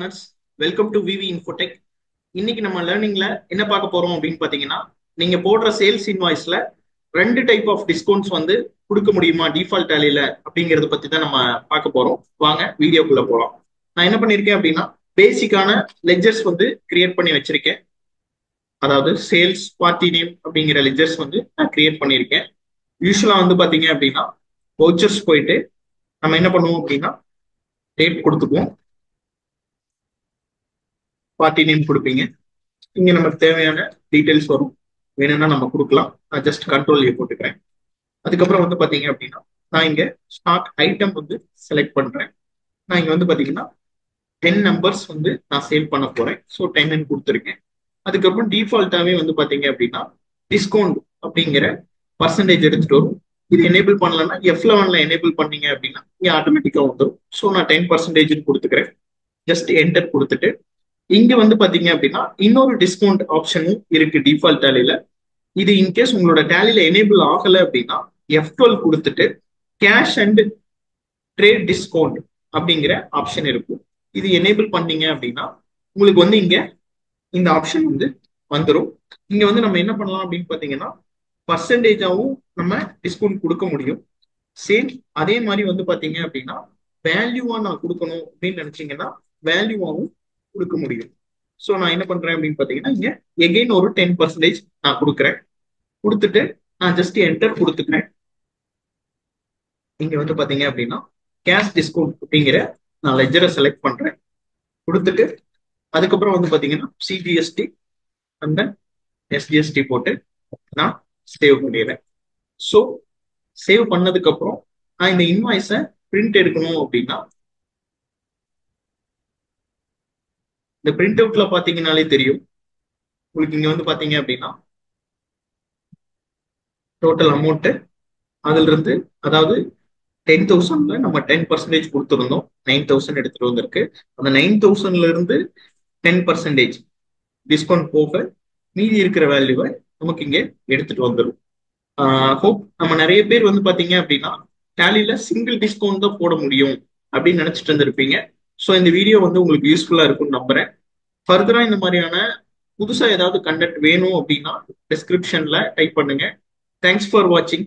Learners, welcome to VV Infotech. இன்னைக்கு நம்ம லேர்னிங்ல என்ன பார்க்க போறோம் அப்படின்னு பாத்தீங்கன்னா, நீங்க போடுற சேல்ஸ் இன்வாய்ஸ்ல ரெண்டு டைப் ஆஃப் டிஸ்கவுண்ட்ஸ் வந்து கொடுக்க முடியுமா டிஃபால்ட் டேலில அப்படிங்கறத பத்தி தான் நம்ம பார்க்க போறோம். வாங்க வீடியோக்குள்ள போலாம். நான் என்ன பண்ணிருக்கேன் அப்படின்னா, பேசிக்கான லெட்ஜர்ஸ் வந்து கிரியேட் பண்ணி வச்சிருக்கேன். அதாவது சேல்ஸ் பார்ட்டி நேம் அப்படிங்கிற லெட்ஜர்ஸ் வந்து நான் கிரியேட் பண்ணியிருக்கேன். யூஸ்வலா வந்து பாத்தீங்க அப்படின்னா, வவுச்சர்ஸ் போயிட்டு நம்ம என்ன பண்ணுவோம் அப்படின்னா, டேட் கொடுத்துக்குவோம், பார்ட்டி நேம் கொடுப்பீங்க. இங்க நமக்கு தேவையான டீடைல்ஸ் வரும், வேணும்னா நம்ம கொடுக்கலாம். நான் ஜஸ்ட் கண்ட்ரோல் ஏ போட்டுக்கிறேன். அதுக்கப்புறம் வந்து பாத்தீங்க அப்படின்னா, நான் இங்க ஸ்டாக் ஐட்டம் வந்து செலக்ட் பண்றேன். நான் இங்க வந்து பாத்தீங்கன்னா 10 நம்பர்ஸ் வந்து நான் சேல் பண்ண போறேன். ஸோ 10 கொடுத்துருக்கேன். அதுக்கப்புறம் டிஃபால்ட்டாவே வந்து பாத்தீங்க அப்படின்னா டிஸ்கவுண்ட் அப்படிங்கிற பர்சன்டேஜ் எடுத்துட்டு வரும். இது எனேபிள் பண்ணலன்னா F11ல எனேபிள் பண்ணீங்க அப்படின்னா இங்க ஆட்டோமேட்டிக்கா வந்துடும். ஸோ நான் 10% கொடுத்துக்கிறேன். ஜஸ்ட் என்டர் கொடுத்துட்டு இங்க வந்து பாத்தீங்க அப்படின்னா இன்னொரு டிஸ்கவுண்ட் ஆப்ஷனும் இருக்கு டிஃபால்ட் டேலில. இது இன்கேஸ் உங்களோட டேலில எனேபிள் ஆகல அப்படின்னா F12 கொடுத்துட்டு கேஷ் அண்ட் ட்ரேட் டிஸ்கவுண்ட் அப்படிங்கிற ஆப்ஷன் இருக்கும். இது எனேபிள் பண்ணீங்க அப்படின்னா உங்களுக்கு வந்து இங்க இந்த ஆப்ஷன் வந்து வந்துடும். இங்க வந்து நம்ம என்ன பண்ணலாம் அப்படின்னு பாத்தீங்கன்னா, பர்சன்டேஜாவும் நம்ம டிஸ்கவுண்ட் கொடுக்க முடியும். சேம் அதே மாதிரி வந்து பாத்தீங்க அப்படின்னா வேல்யூவா நான் கொடுக்கணும் அப்படின்னு நினைச்சீங்கன்னா வேல்யூவாவும் கொடுக்க முடியும். ஸோ நான் என்ன பண்றேன் அப்படின்னு பாத்தீங்கன்னா, இங்க எகைன் ஒரு 10% நான் கொடுக்குறேன். கொடுத்துட்டு நான் ஜஸ்ட் என்டர் கொடுத்துக்கிறேன். இங்க வந்து பாத்தீங்க அப்படின்னா கேஷ் டிஸ்கவுண்ட் அப்படிங்கிற நான் லெஜரை செலக்ட் பண்றேன். கொடுத்துட்டு அதுக்கப்புறம் வந்து பாத்தீங்கன்னா சிஜிஎஸ்டி அந்த எஸ்ஜிஎஸ்டி போட்டு நான் சேவ் பண்ணிடுறேன். ஸோ சேவ் பண்ணதுக்கு அப்புறம் நான் இந்த இன்வாய்ஸை பிரிண்ட் எடுக்கணும் அப்படின்னா, இந்த பிரிண்ட் அவுட்ல பாத்தீங்கன்னாலே தெரியும் உங்களுக்கு. இங்க வந்து பாத்தீங்க அப்படின்னா டோட்டல் அமௌண்ட் அதுல இருந்து, அதாவது 10,000ல நம்ம 10% கொடுத்துருந்தோம், 9,000 எடுத்துட்டு வந்திருக்கு. அந்த 9,000ல இருந்து 10% டிஸ்கவுண்ட் போக மீதி இருக்கிற வேல்யூவை நமக்கு இங்க எடுத்துட்டு வந்துடும். ஹோப் நம்ம நிறைய பேர் வந்து பாத்தீங்க அப்படின்னா டேலில சிங்கிள் டிஸ்கவுண்ட் தான் போட முடியும் அப்படின்னு நினைச்சிட்டு இருந்திருப்பீங்க. ஸோ இந்த வீடியோ வந்து உங்களுக்கு யூஸ்ஃபுல்லா இருக்கும்னு நம்புறேன். ஃபர்தரா இந்த மாதிரியான புதுசா ஏதாவது கண்டென்ட் வேணும் அப்படின்னா டிஸ்கிரிப்ஷன்ல டைப் பண்ணுங்க. தேங்க்ஸ் ஃபார் வாட்சிங்.